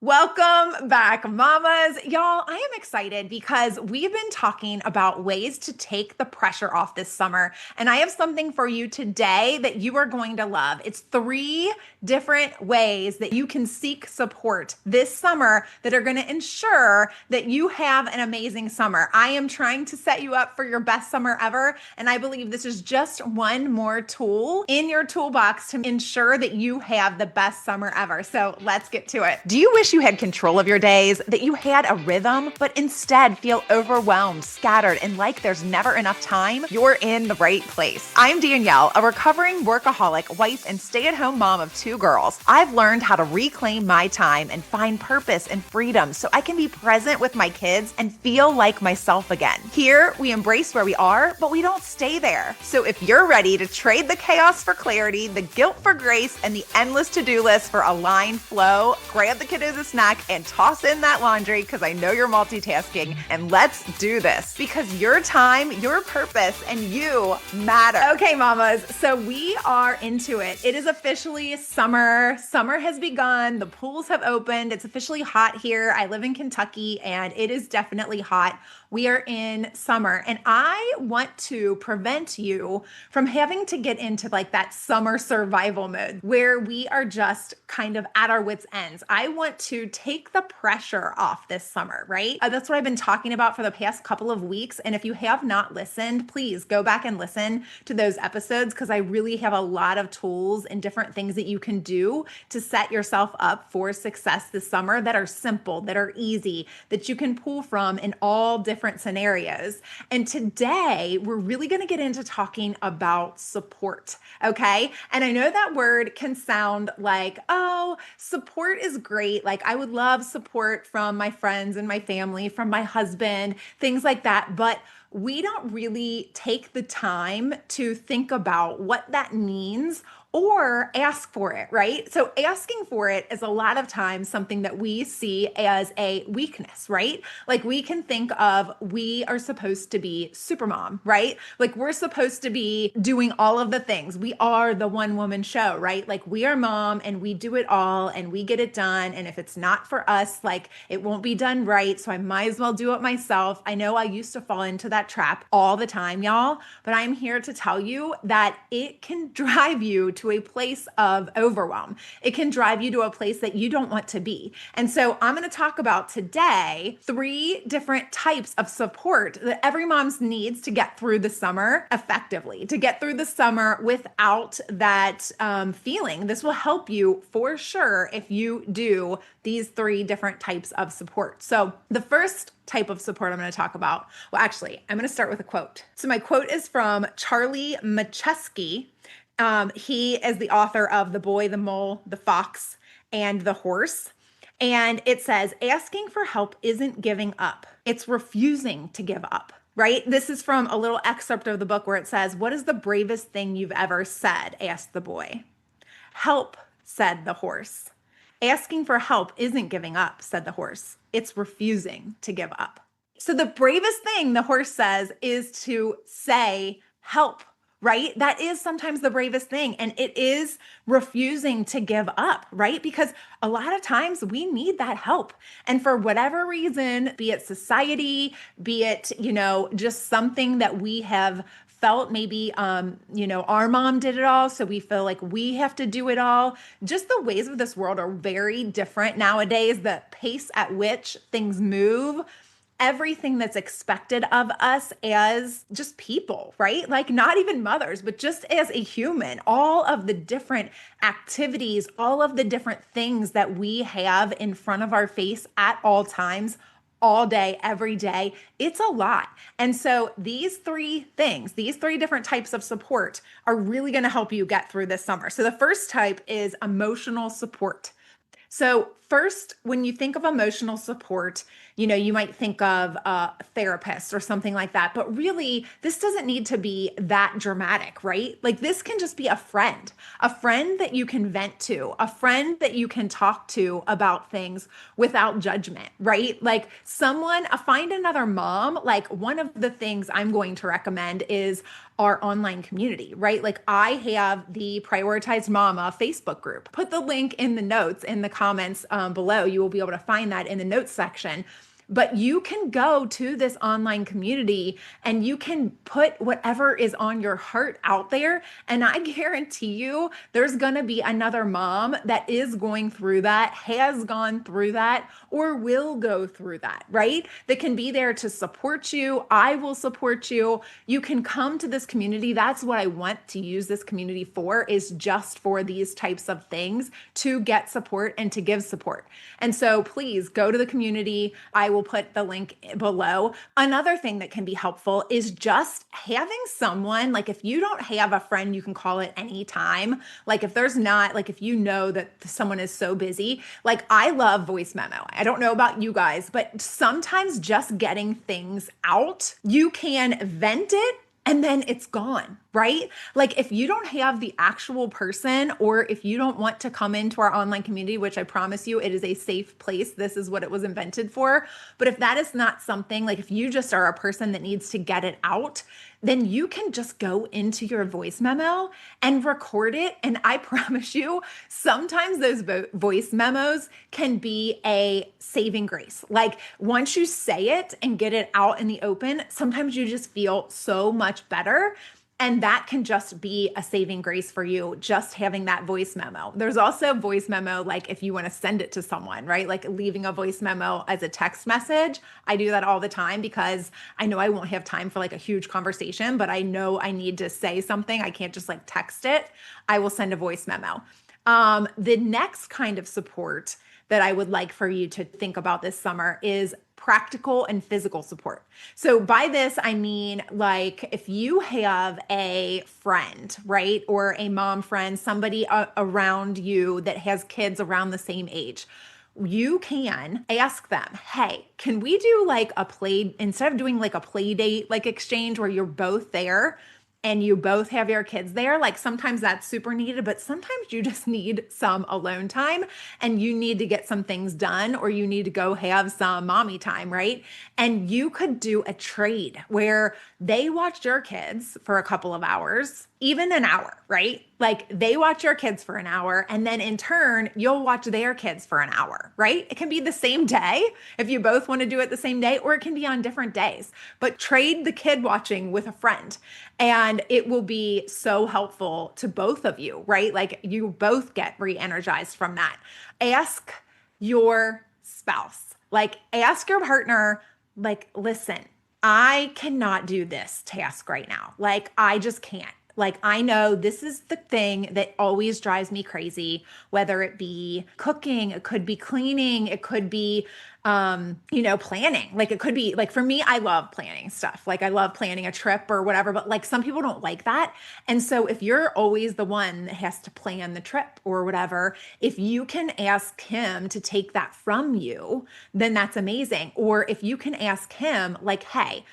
Welcome back, mamas. Y'all, I am excited because we've been talking about ways to take the pressure off this summer. And I have something for you today that you are going to love. It's 3 different ways that you can seek support this summer that are going to ensure that you have an amazing summer. I am trying to set you up for your best summer ever. And I believe this is just one more tool in your toolbox to ensure that you have the best summer ever. So let's get to it. Do you wish you had control of your days, that you had a rhythm, but instead feel overwhelmed, scattered, and like there's never enough time? You're in the right place. I'm Danielle, a recovering workaholic, wife, and stay-at-home mom of 2 girls. I've learned how to reclaim my time and find purpose and freedom so I can be present with my kids and feel like myself again. Here, we embrace where we are, but we don't stay there. So if you're ready to trade the chaos for clarity, the guilt for grace, and the endless to-do list for aligned flow, grab the kiddos a snack and toss in that laundry because I know you're multitasking, and let's do this because your time, your purpose, and you matter. Okay, mamas, so we are into it. It is officially summer. Summer has begun. The pools have opened. It's officially hot here. I live in Kentucky and it is definitely hot. We are in summer and I want to prevent you from having to get into like that summer survival mode where we are just kind of at our wits' ends. I want to take the pressure off this summer, right? That's what I've been talking about for the past couple of weeks. And if you have not listened, please go back and listen to those episodes because I really have a lot of tools and different things that you can do to set yourself up for success this summer that are simple, that are easy, that you can pull from in all different scenarios. And today we're really going to get into talking about support. Okay. And I know that word can sound like, oh, support is great. Like I would love support from my friends and my family, from my husband, things like that. But we don't really take the time to think about what that means or ask for it, right? So asking for it is a lot of times something that we see as a weakness, right? Like we can think of we are supposed to be supermom, right? Like we're supposed to be doing all of the things. We are the one woman show, right? Like we are mom and we do it all and we get it done. And if it's not for us, like it won't be done right. So I might as well do it myself. I know I used to fall into that trap all the time, y'all, but I'm here to tell you that it can drive you to a place of overwhelm. It can drive you to a place that you don't want to be. And so I'm going to talk about today 3 different types of support that every mom needs to get through the summer effectively, to get through the summer without that feeling. This will help you for sure if you do these 3 different types of support. So the first type of support I'm going to talk about, well, actually, I'm going to start with a quote. So my quote is from Charlie Macheski. He is the author of The Boy, the Mole, the Fox, and the Horse. And it says, asking for help isn't giving up. It's refusing to give up, right? This is from a little excerpt of the book where it says, what is the bravest thing you've ever said? Asked the boy. Help, said the horse. Asking for help isn't giving up, said the horse. It's refusing to give up. So the bravest thing, the horse says, is to say help, right? That is sometimes the bravest thing. And it is refusing to give up, right? Because a lot of times we need that help. And for whatever reason, be it society, be it, just something that we have felt maybe, our mom did it all. So we feel like we have to do it all. Just the ways of this world are very different nowadays. The pace at which things move, everything that's expected of us as just people, right? Like not even mothers, but just as a human, all of the different activities, all of the different things that we have in front of our face at all times, all day, every day, it's a lot. And so these 3 things, these 3 different types of support are really going to help you get through this summer. So the first type is emotional support. So first, when you think of emotional support, you might think of a therapist or something like that, but really this doesn't need to be that dramatic, right? Like this can just be a friend that you can vent to, a friend that you can talk to about things without judgment, right? Like find another mom. Like one of the things I'm going to recommend is our online community, right? Like I have the Prioritized Mama Facebook group. Put the link in the notes, in the comments below. You will be able to find that in the notes section. But you can go to this online community and you can put whatever is on your heart out there. And I guarantee you, there's going to be another mom that is going through that, has gone through that, or will go through that, right? That can be there to support you. I will support you. You can come to this community. That's what I want to use this community for, is just for these types of things, to get support and to give support. And so please go to the community. I will put the link below. Another thing that can be helpful is just having someone, like if you don't have a friend you can call at any time, like if there's not, like if you know that someone is so busy, like I love voice memo. I don't know about you guys, but sometimes just getting things out, you can vent it and then it's gone, right? Like if you don't have the actual person, or if you don't want to come into our online community, which I promise you, it is a safe place. This is what it was invented for. But if that is not something, like if you just are a person that needs to get it out, then you can just go into your voice memo and record it. And I promise you, sometimes those voice memos can be a saving grace. Like once you say it and get it out in the open, sometimes you just feel so much better. And that can just be a saving grace for you, just having that voice memo. There's also voice memo, like if you want to send it to someone, right? Like leaving a voice memo as a text message. I do that all the time because I know I won't have time for like a huge conversation, but I know I need to say something. I can't just like text it. I will send a voice memo. The next kind of support that I would like for you to think about this summer is practical and physical support. So by this, I mean, like if you have a friend, right? Or a mom friend, somebody around you that has kids around the same age, you can ask them, hey, can we do like a play, instead of doing like a play date, like exchange where you're both there and you both have your kids there, like sometimes that's super needed, but sometimes you just need some alone time and you need to get some things done, or you need to go have some mommy time, right? And you could do a trade where they watch your kids for a couple of hours, even an hour, right? Like they watch your kids for an hour, and then in turn, you'll watch their kids for an hour, right? It can be the same day if you both want to do it the same day, or it can be on different days, but trade the kid watching with a friend. And it will be so helpful to both of you, right? Like you both get re-energized from that. Ask your spouse, like ask your partner, like, listen, I cannot do this task right now. Like, I just can't. Like, I know this is the thing that always drives me crazy, whether it be cooking, it could be cleaning, it could be, planning. Like, it could be like, for me, I love planning stuff. Like, I love planning a trip or whatever, but like some people don't like that. And so if you're always the one that has to plan the trip or whatever, if you can ask him to take that from you, then that's amazing. Or if you can ask him like, hey,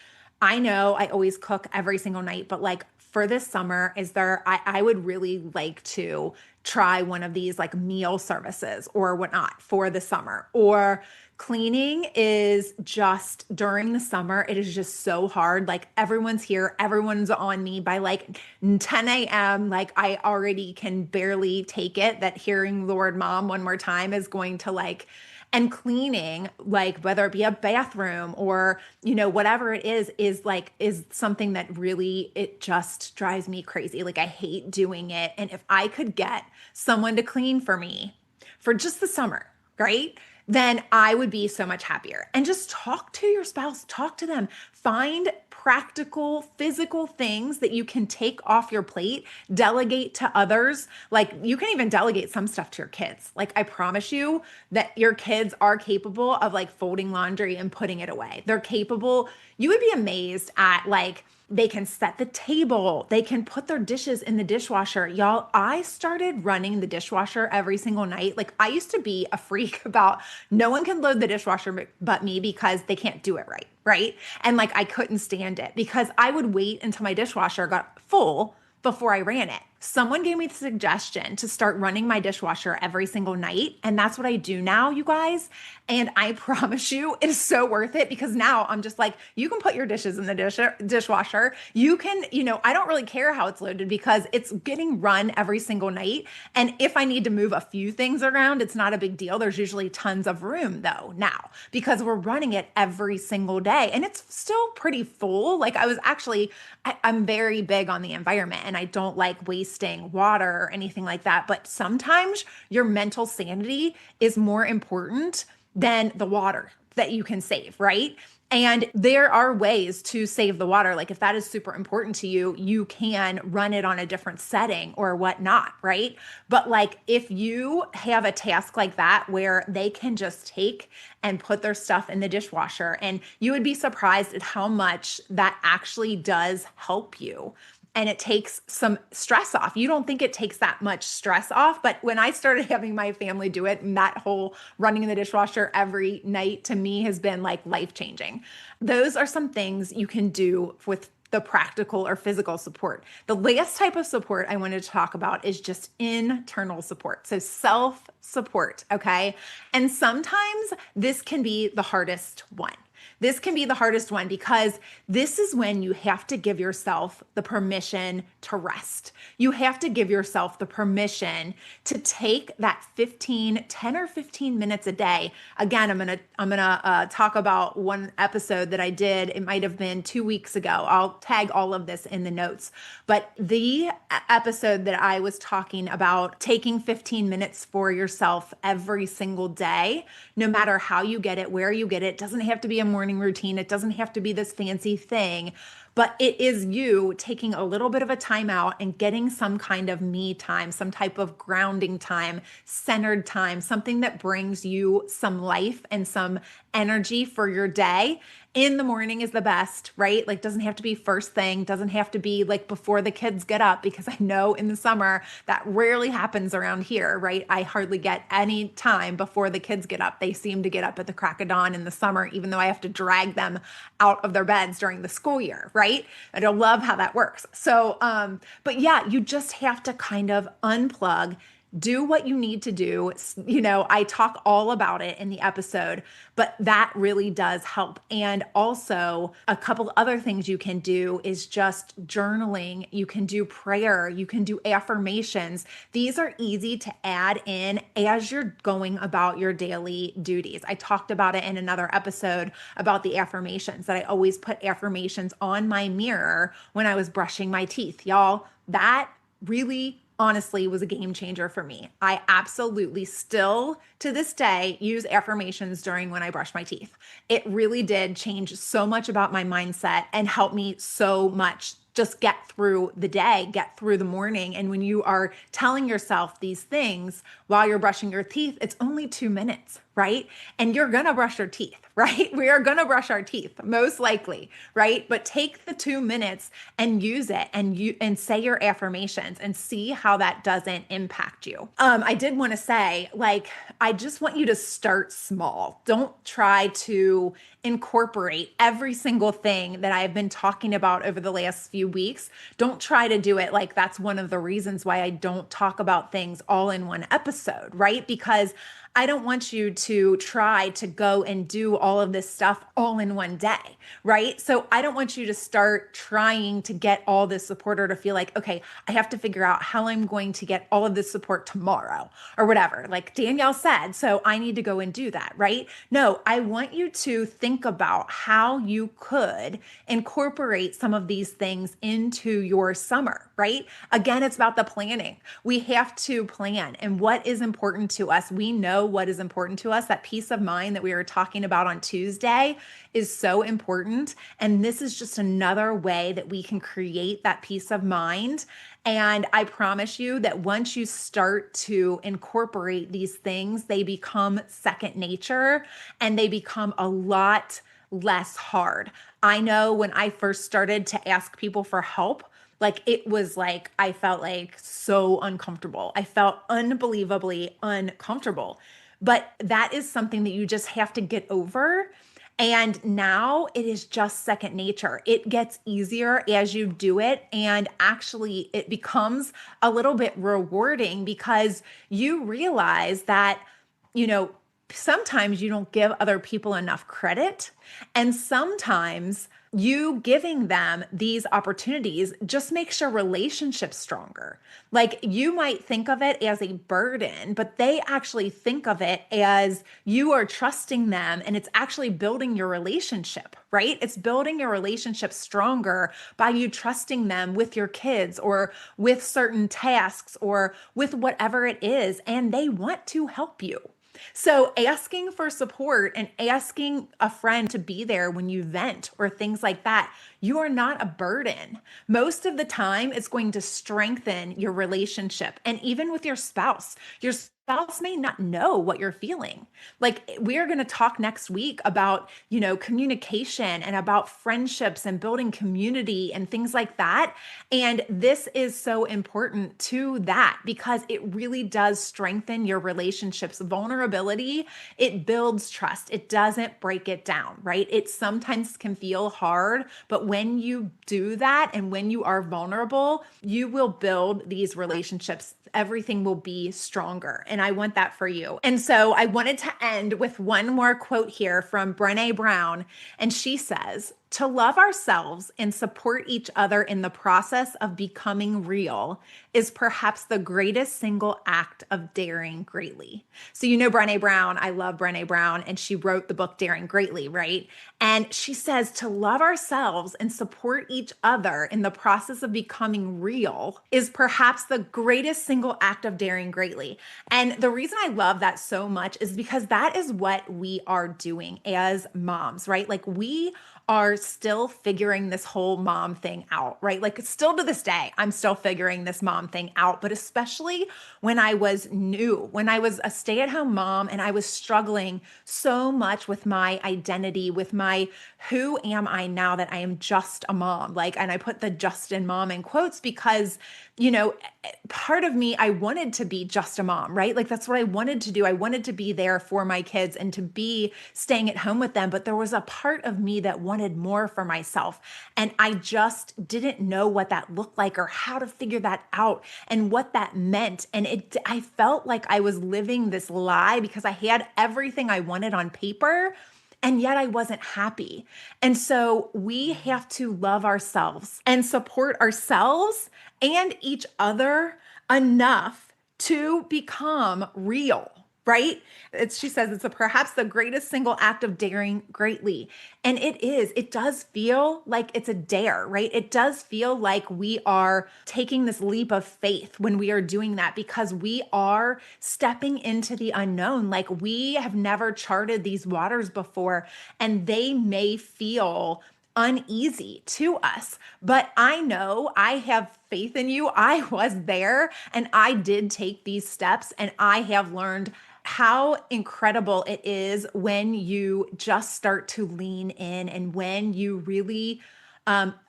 I know I always cook every single night, but like for this summer, I would really like to try one of these like meal services or whatnot for the summer. Or cleaning is just during the summer, it is just so hard. Like everyone's here, everyone's on me by like 10 a.m. Like I already can barely take it that hearing the word mom one more time is going to like, and cleaning, like whether it be a bathroom or, whatever it is something that really, it just drives me crazy. Like I hate doing it. And if I could get someone to clean for me for just the summer, right? Then I would be so much happier. And just talk to your spouse, talk to them, find practical, physical things that you can take off your plate, delegate to others. Like you can even delegate some stuff to your kids. Like I promise you that your kids are capable of like folding laundry and putting it away. They're capable. You would be amazed at like, they can set the table. They can put their dishes in the dishwasher. Y'all, I started running the dishwasher every single night. Like I used to be a freak about no one can load the dishwasher but me because they can't do it right, right? And like I couldn't stand it because I would wait until my dishwasher got full before I ran it. Someone gave me the suggestion to start running my dishwasher every single night. And that's what I do now, you guys. And I promise you, it is so worth it because now I'm just like, you can put your dishes in the dishwasher. You can, I don't really care how it's loaded because it's getting run every single night. And if I need to move a few things around, it's not a big deal. There's usually tons of room though now because we're running it every single day. And it's still pretty full. Like I'm very big on the environment and I don't like wasting water or anything like that. But sometimes your mental sanity is more important than the water that you can save, right? And there are ways to save the water. Like if that is super important to you, you can run it on a different setting or whatnot, right? But like if you have a task like that where they can just take and put their stuff in the dishwasher, and you would be surprised at how much that actually does help you and it takes some stress off. You don't think it takes that much stress off, but when I started having my family do it, and that whole running in the dishwasher every night to me has been like life changing. Those are some things you can do with the practical or physical support. The last type of support I wanted to talk about is just internal support. So self support, okay? And sometimes this can be the hardest one. This can be the hardest one because this is when you have to give yourself the permission to rest. You have to give yourself the permission to take that 10 or 15 minutes a day. Again, I'm gonna talk about one episode that I did. It might have been 2 weeks ago. I'll tag all of this in the notes. But the episode that I was talking about taking 15 minutes for yourself every single day, no matter how you get it, where you get it, doesn't have to be a morning routine. It doesn't have to be this fancy thing, but it is you taking a little bit of a time out and getting some kind of me time, some type of grounding time, centered time, something that brings you some life and some energy for your day. In the morning is the best, right? Like doesn't have to be first thing, doesn't have to be like before the kids get up because I know in the summer that rarely happens around here, right? I hardly get any time before the kids get up. They seem to get up at the crack of dawn in the summer, even though I have to drag them out of their beds during the school year, right? I don't love how that works. So, but yeah, you just have to kind of unplug, do what you need to do. I talk all about it in the episode, but that really does help. And also, a couple other things you can do is just journaling. You can do prayer. You can do affirmations. These are easy to add in as you're going about your daily duties. I talked about it in another episode about the affirmations that I always put affirmations on my mirror when I was brushing my teeth. Y'all, that really honestly was a game changer for me. I absolutely still to this day use affirmations during when I brush my teeth. It really did change so much about my mindset and help me so much just get through the day, get through the morning. And when you are telling yourself these things while you're brushing your teeth, it's only 2 minutes, right? And you're gonna brush your teeth, right? We are gonna brush our teeth, most likely, right? But take the 2 minutes and use it and say your affirmations and see how that doesn't impact you. I did want to say, like, I just want you to start small. Don't try to incorporate every single thing that I've been talking about over the last few weeks. Don't try to do it like that's one of the reasons why I don't talk about things all in one episode, right? Because I don't want you to try to go and do all of this stuff all in one day, right? So I don't want you to start trying to get all this support or to feel like, okay, I have to figure out how I'm going to get all of this support tomorrow or whatever. Like Danielle said, so I need to go and do that, right? No, I want you to think about how you could incorporate some of these things into your summer, right? Again, it's about the planning. We have to plan and what is important to us. We know what is important to us. That peace of mind that we were talking about on Tuesday is so important. And this is just another way that we can create that peace of mind. And I promise you that once you start to incorporate these things, they become second nature and they become a lot less hard. I know when I first started to ask people for help, like it was like, I felt like so uncomfortable. I felt unbelievably uncomfortable. But that is something that you just have to get over. And now it is just second nature. It gets easier as you do it. And actually, it becomes a little bit rewarding because you realize that, you know, sometimes you don't give other people enough credit. And sometimes you giving them these opportunities just makes your relationship stronger. Like you might think of it as a burden, but they actually think of it as you are trusting them and it's actually building your relationship, right? It's building your relationship stronger by you trusting them with your kids or with certain tasks or with whatever it is, and they want to help you. So, asking for support and asking a friend to be there when you vent or things like that, you are not a burden. Most of the time, it's going to strengthen your relationship. And even with your spouse may not know what you're feeling. Like we are going to talk next week about, communication and about friendships and building community and things like that. And this is so important to that because it really does strengthen your relationships. Vulnerability, it builds trust. It doesn't break it down, right? It sometimes can feel hard, but when you do that and when you are vulnerable, you will build these relationships. Everything will be stronger. And I want that for you. And so I wanted to end with one more quote here from Brené Brown. And she says, to love ourselves and support each other in the process of becoming real is perhaps the greatest single act of daring greatly. So, Brené Brown, I love Brené Brown, and she wrote the book Daring Greatly, right? And she says to love ourselves and support each other in the process of becoming real is perhaps the greatest single act of daring greatly. And the reason I love that so much is because that is what we are doing as moms, right? Like we are still figuring this whole mom thing out, right? Like still to this day, I'm still figuring this mom thing out, but especially when I was new, when I was a stay-at-home mom and I was struggling so much with my identity, with my who am I now that I am just a mom? Like, and I put the just in mom in quotes because, part of me, I wanted to be just a mom, right? Like that's what I wanted to do. I wanted to be there for my kids and to be staying at home with them. But there was a part of me that wanted more for myself. And I just didn't know what that looked like or how to figure that out and what that meant. And I felt like I was living this lie because I had everything I wanted on paper. And yet I wasn't happy. And so we have to love ourselves and support ourselves and each other enough to become real, right? She says it's perhaps the greatest single act of daring greatly. And it does feel like it's a dare, right? It does feel like we are taking this leap of faith when we are doing that because we are stepping into the unknown. Like we have never charted these waters before, and they may feel uneasy to us. But I know I have faith in you. I was there and I did take these steps, and I have learned how incredible it is when you just start to lean in and when you really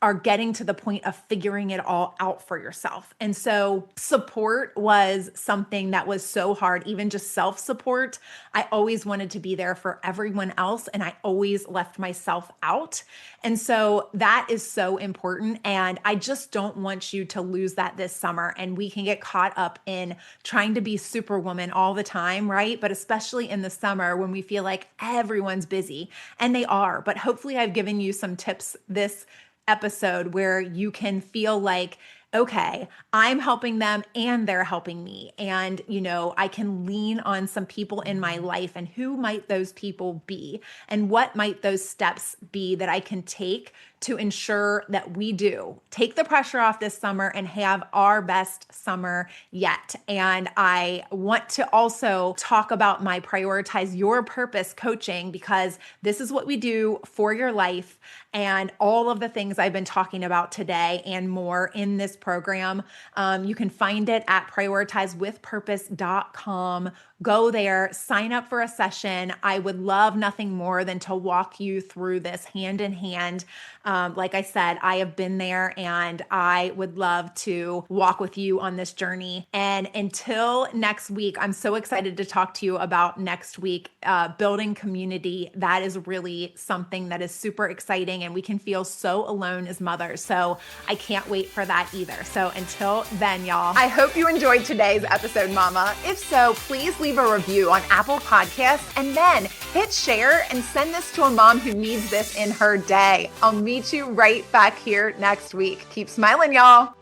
are getting to the point of figuring it all out for yourself. And so support was something that was so hard, even just self-support. I always wanted to be there for everyone else, and I always left myself out. And so that is so important. And I just don't want you to lose that this summer. And we can get caught up in trying to be superwoman all the time, right? But especially in the summer when we feel like everyone's busy, and they are. But hopefully I've given you some tips this episode where you can feel like, okay, I'm helping them and they're helping me. And, I can lean on some people in my life, and who might those people be? And what might those steps be that I can take to ensure that we do take the pressure off this summer and have our best summer yet. And I want to also talk about my Prioritize Your Purpose coaching, because this is what we do for your life, and all of the things I've been talking about today and more in this program. You can find it at prioritizewithpurpose.com. go there, sign up for a session. I would love nothing more than to walk you through this hand in hand. Like I said, I have been there and I would love to walk with you on this journey. And until next week, I'm so excited to talk to you about next week, building community. That is really something that is super exciting, and we can feel so alone as mothers. So I can't wait for that either. So until then, y'all, I hope you enjoyed today's episode, Mama. If so, please leave a review on Apple Podcasts and then hit share and send this to a mom who needs this in her day. I'll meet you right back here next week. Keep smiling, y'all.